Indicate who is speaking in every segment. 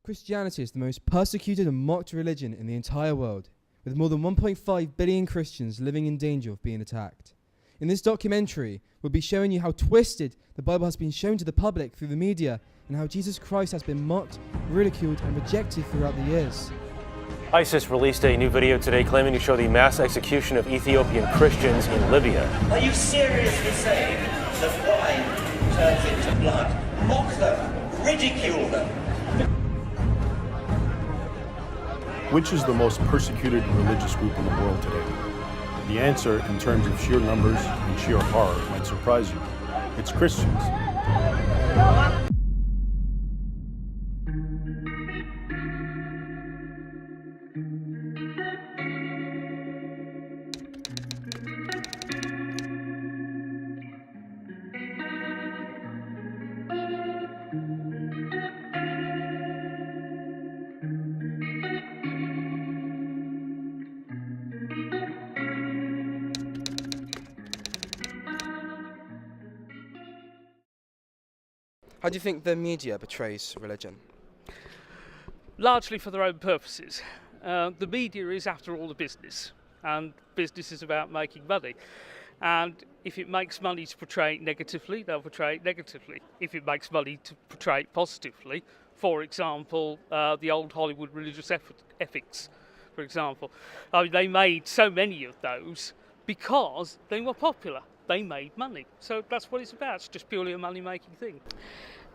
Speaker 1: Christianity is the most persecuted and mocked religion in the entire world, with more than 1.5 billion Christians living in danger of being attacked. In this documentary, we'll be showing you how twisted the Bible has been shown to the public through the media, and how Jesus Christ has been mocked, ridiculed, and rejected throughout the years.
Speaker 2: ISIS released a new video today claiming to show the mass execution of Ethiopian Christians in Libya.
Speaker 3: Are you seriously saying that wine turns into blood? Mock them, ridicule them.
Speaker 4: Which is the most persecuted religious group in the world today? The answer, in terms of sheer numbers and sheer horror, might surprise you. It's Christians.
Speaker 1: How do you think the media portrays religion?
Speaker 5: Largely for their own purposes. The media is, after all, a business, and business is about making money. And if it makes money to portray it negatively, they'll portray it negatively. If it makes money to portray it positively, for example, the old Hollywood religious ethics, for example. I mean, they made so many of those because they were popular. They made money. So that's what it's about. It's just purely a money-making thing.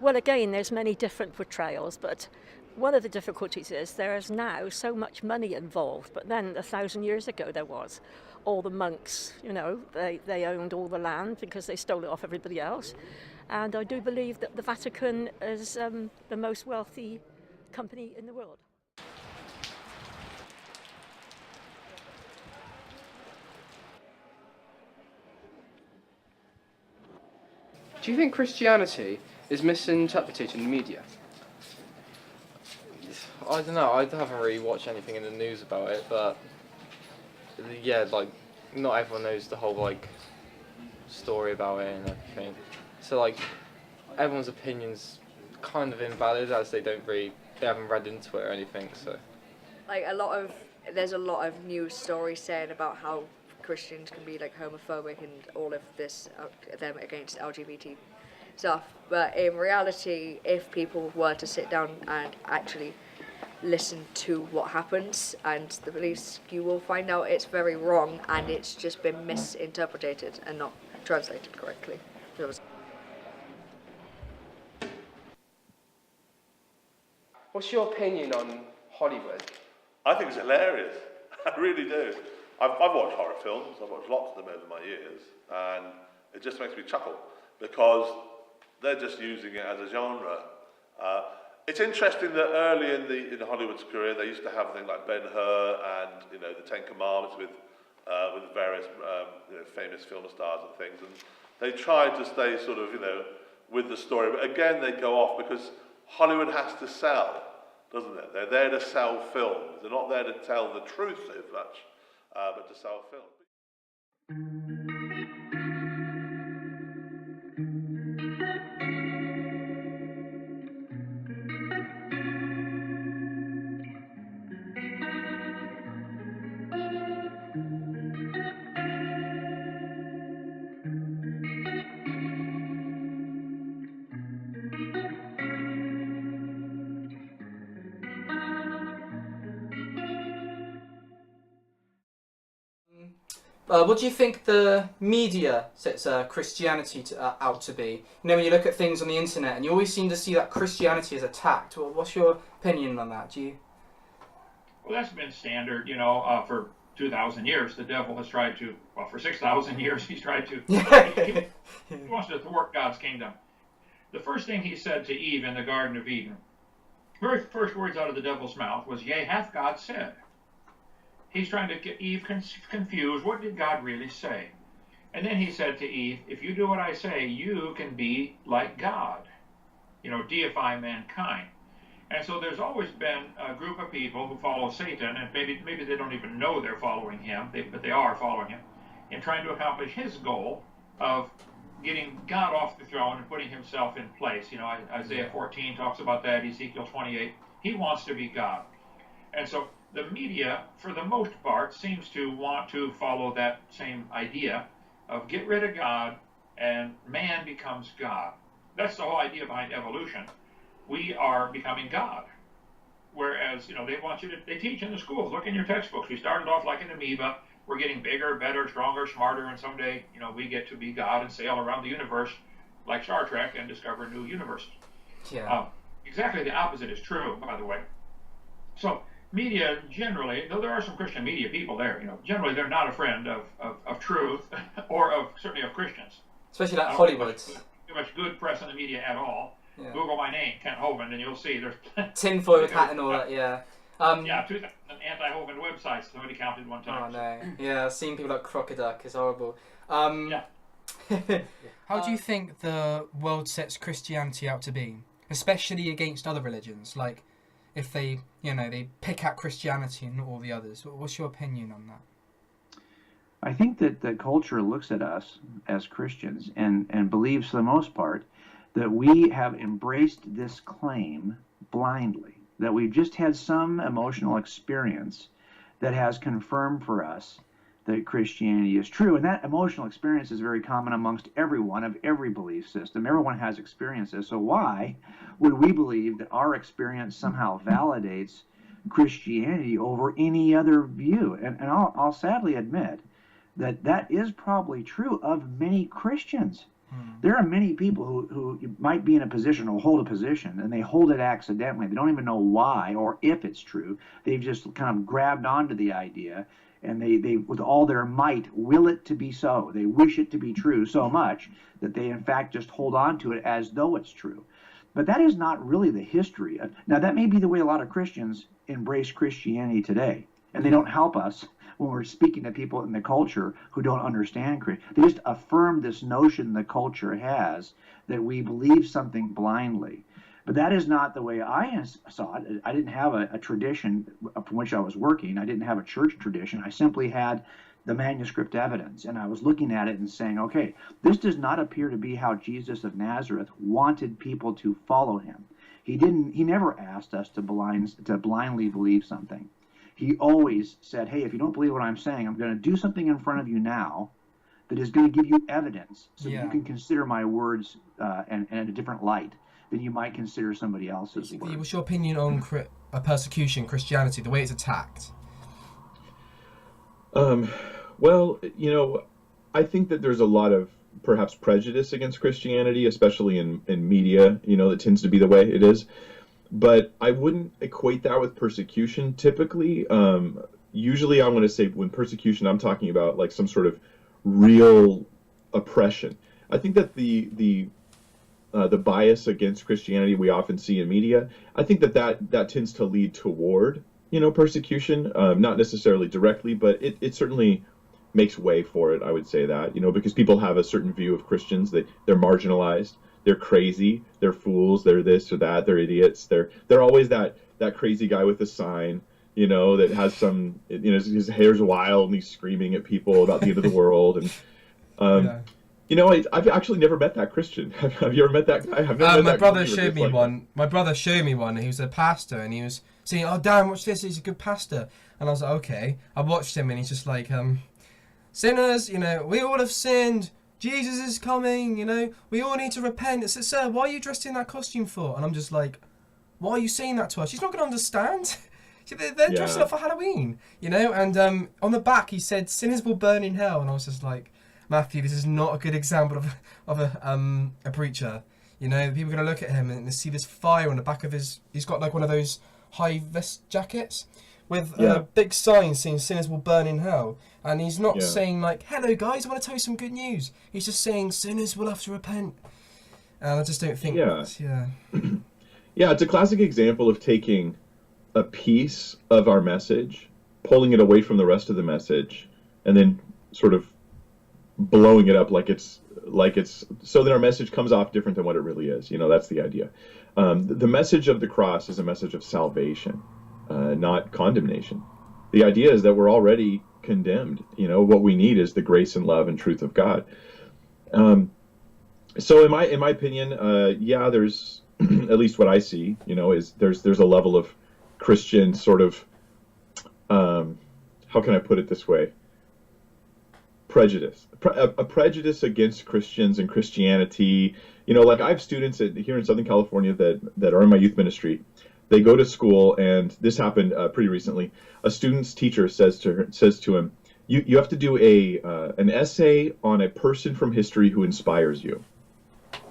Speaker 6: Well, again, there's many different portrayals, but one of the difficulties is there is now so much money involved, but then 1,000 years ago there was. All the monks, you know, they owned all the land because they stole it off everybody else. And I do believe that the Vatican is the most wealthy company in the world.
Speaker 7: Do you think Christianity is misinterpreted in the media?
Speaker 8: I don't know, I haven't really watched anything in the news about it, but yeah, like, not everyone knows the whole, like, story about it and everything. So, like, everyone's opinion's kind of invalid as they haven't read into it or anything, so.
Speaker 9: Like, there's a lot of news stories saying about how Christians can be like homophobic and all of this, them against LGBT stuff. But in reality, if people were to sit down and actually listen to what happens and the beliefs, you will find out it's very wrong and it's just been misinterpreted and not translated correctly.
Speaker 7: What's your opinion on Hollywood?
Speaker 10: I think it's hilarious. I really do. I've watched horror films, I've watched lots of them over my years, and it just makes me chuckle because they're just using it as a genre. It's interesting that early in Hollywood's career, they used to have things like Ben-Hur and the Ten Commandments with various famous film stars and things, and they tried to stay sort of with the story. But again, they go off because Hollywood has to sell, doesn't it? They're there to sell films. They're not there to tell the truth so much. But to sell film.
Speaker 11: What do you think the media sets Christianity out to be? When you look at things on the internet and you always seem to see that Christianity is attacked. Well, what's your opinion on that?
Speaker 12: Well, that's been standard, for 2,000 years. The devil has tried to, for 6,000 years, he's tried to, he wants to thwart God's kingdom. The first thing he said to Eve in the Garden of Eden, very first words out of the devil's mouth was, "Yea, hath God said." He's trying to get Eve confused. What did God really say? And then he said to Eve, if you do what I say, you can be like God. Deify mankind. And so there's always been a group of people who follow Satan, and maybe they don't even know they're following him, but they are following him, in trying to accomplish his goal of getting God off the throne and putting himself in place. You know, Isaiah 14 talks about that, Ezekiel 28. He wants to be God. And so the media, for the most part, seems to want to follow that same idea of get rid of God and man becomes God. That's the whole idea behind evolution. We are becoming God. Whereas, you know, they teach in the schools, look in your textbooks. We started off like an amoeba. We're getting bigger, better, stronger, smarter, and someday, you know, we get to be God and sail around the universe like Star Trek and discover new universes.
Speaker 11: Yeah.
Speaker 12: Exactly the opposite is true, by the way. So media generally, though there are some Christian media people there, you know, generally they're not a friend of truth or certainly of Christians.
Speaker 11: Especially like Hollywood.
Speaker 12: Too much good press in the media at all. Yeah. Google my name, Kent Hovind, and you'll see there's
Speaker 11: tinfoil hat and all that. Yeah.
Speaker 12: 2,000 anti-Hovind websites. Somebody counted one time.
Speaker 11: Oh no. Yeah, I've seen people like Crocoduck. It's horrible.
Speaker 12: Yeah.
Speaker 1: How do you think the world sets Christianity out to be, especially against other religions? Like, if they, you know, they pick out Christianity and not all the others. What's your opinion on that?
Speaker 13: I think that the culture looks at us as Christians and believes, for the most part, that we have embraced this claim blindly, that we've just had some emotional experience that has confirmed for us that Christianity is true. And that emotional experience is very common amongst everyone of every belief system. Everyone has experiences. So why would we believe that our experience somehow validates Christianity over any other view? And I'll sadly admit that that is probably true of many Christians. There are many people who might be in a position or hold a position, and they hold it accidentally. They don't even know why or if it's true. They've just kind of grabbed onto the idea, and they with all their might, will it to be so. They wish it to be true so much that they, in fact, just hold on to it as though it's true. But that is not really the history. Now, that may be the way a lot of Christians embrace Christianity today, and they don't help us when we're speaking to people in the culture who don't understand Christianity. They just affirm this notion the culture has that we believe something blindly. But that is not the way I saw it. I didn't have a tradition from which I was working. I didn't have a church tradition. I simply had the manuscript evidence, and I was looking at it and saying, okay, this does not appear to be how Jesus of Nazareth wanted people to follow him. He never asked us to blindly believe something. He always said, hey, if you don't believe what I'm saying, I'm going to do something in front of you now that is going to give you evidence so you can consider my words in a different light than you might consider somebody else's words.
Speaker 1: What's your opinion on persecution, Christianity, the way it's attacked?
Speaker 14: Well, you know, I think that there's a lot of perhaps prejudice against Christianity, especially in media, you know, that tends to be the way it is. But I wouldn't equate that with persecution typically. Usually I'm going to say when persecution, I'm talking about like some sort of real oppression. I think that the bias against Christianity we often see in media, I think that tends to lead toward, you know, persecution, not necessarily directly, but it certainly makes way for it, I would say that, you know, because people have a certain view of Christians, they're marginalized. They're crazy, they're fools, they're this or that, they're idiots. They're always that crazy guy with a sign, you know, that has some, you know, his hair's wild and he's screaming at people about the end of the world. And, you know, I've actually never met that Christian. Have you ever met that guy? I've never met
Speaker 1: my
Speaker 14: that
Speaker 1: brother showed me one. My brother showed me one. He was a pastor and he was saying, oh, Dan, watch this. He's a good pastor. And I was like, okay. I watched him and he's just like, sinners, you know, we all have sinned. Jesus is coming, you know, we all need to repent. It says, sir, why are you dressed in that costume for? And I'm just like, why are you saying that to us? She's not going to understand. They're dressing up for Halloween, you know, and on the back he said, sinners will burn in hell. And I was just like, Matthew, this is not a good example of a preacher. You know, people are going to look at him and they see this fire on the back of he's got like one of those high vest jackets with a big sign saying sinners will burn in hell. And he's not saying like, hello guys, I want to tell you some good news. He's just saying sinners will have to repent. And I just don't think
Speaker 14: Yeah, it's a classic example of taking a piece of our message, pulling it away from the rest of the message, and then sort of blowing it up like it's so that our message comes off different than what it really is. You know, that's the idea. The message of the cross is a message of salvation, not condemnation. The idea is that we're already condemned. You know, what we need is the grace and love and truth of God. So in my opinion, yeah, there's at least what I see, is there's a level of Christian sort of, how can I put it this way? Prejudice, a prejudice against Christians and Christianity. Like I have students here in Southern California that are in my youth ministry. They go to school, and this happened pretty recently. A student's teacher says to him, "You have to do an essay on a person from history who inspires you."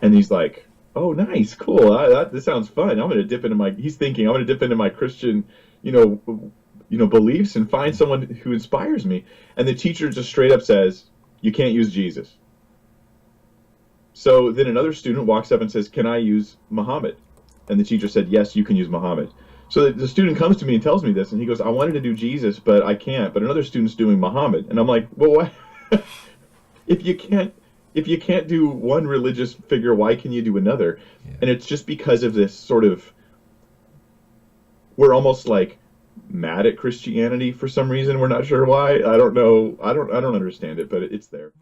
Speaker 14: And he's like, "Oh, nice, cool. This sounds fun. I'm going to dip into my." He's thinking, "I'm going to dip into my Christian, beliefs and find someone who inspires me." And the teacher just straight up says, "You can't use Jesus." So then another student walks up and says, "Can I use Muhammad?" And the teacher said, "Yes, you can use Muhammad." So the student comes to me and tells me this, and he goes, "I wanted to do Jesus, but I can't. But another student's doing Muhammad." And I'm like, "Well, what? if you can't do one religious figure, why can you do another?" Yeah. And it's just because of this sort of, we're almost like mad at Christianity for some reason. We're not sure why. I don't know. I don't understand it, but it's there.